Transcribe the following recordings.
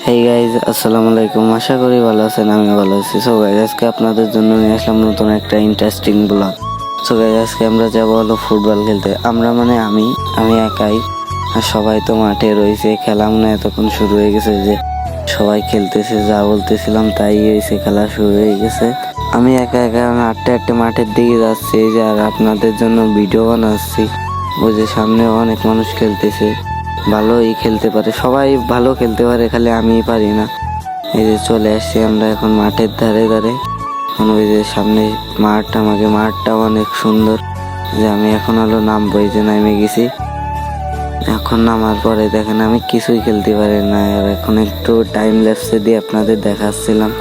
Hey guys, আসসালামু আলাইকুম। আশা করি ভালো আছেন, আমি ভালো আছি। সো গাইজ, আজকে আপনাদের জন্য নিয়ে আসলাম নতুন একটা ইন্টারেস্টিং ব্লগ। সো গাইজ, আজকে আমরা যাবো হলো ফুটবল খেলতে। আমরা মানে আমি একাই, আর সবাই তো মাঠে রয়েছে। খেলা মনে এতক্ষণ শুরু হয়ে গেছে যে সবাই খেলতেছে, যা বলতেছিলাম তাই হয়েছে, খেলা শুরু হয়ে গেছে। আমি একা একা হাঁটতে হাঁটতে মাঠের দিকে যাচ্ছি, এই যে, আর আপনাদের জন্য ভিডিও বানাচ্ছি। ওই যে সামনে অনেক মানুষ খেলতেছে, ভালোই খেলতে পারে, সবাই ভালো খেলতে পারে, খালি আমিই পারি না। এই যে চলে আসছি আমরা এখন মাঠের ধারে ধারে। ওই যে সামনে মাঠ, আমাকে মাঠটা অনেক সুন্দর। যে আমি এখন হলো নামবো, এই যে নামে গেছি। এখন নামার পরে দেখেন আমি কিছুই খেলতে পারি না। আর এখন একটু টাইম ল্যাপসে দিয়ে আপনাদের দেখাচ্ছিলাম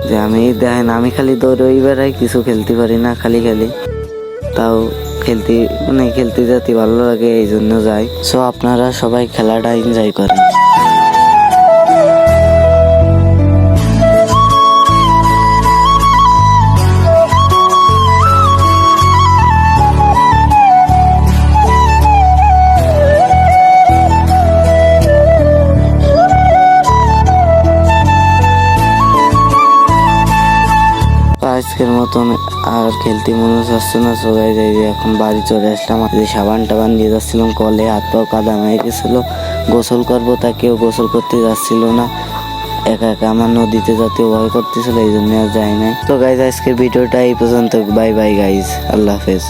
যে আমি খালি দৌড়ই বেড়াই, কিছু খেলতে পারি না, খালি তাও খেলতে যেতে ভালো লাগে, এই জন্য যাই। সো আপনারা সবাই খেলাটা এনজয় করেন। আজকের মতন আর খেলতে মনে চাচ্ছে না, সবাই যাই। এখন বাড়ি চলে আসলাম। সাবান টাবান নিয়ে যাচ্ছিলাম, কলে হাত পাও কাদা হয়ে গেছিল। গোসল করবো, তা কেউ গোসল করতে যাচ্ছিল না। একা একা আমার নদীতে যেতে ভয় করতেছিল, এই জন্য আর যাই নাই। তো গাইজ, আজকের ভিডিওটা এই পর্যন্ত। বাই বাই গাইজ, আল্লাহ হাফেজ।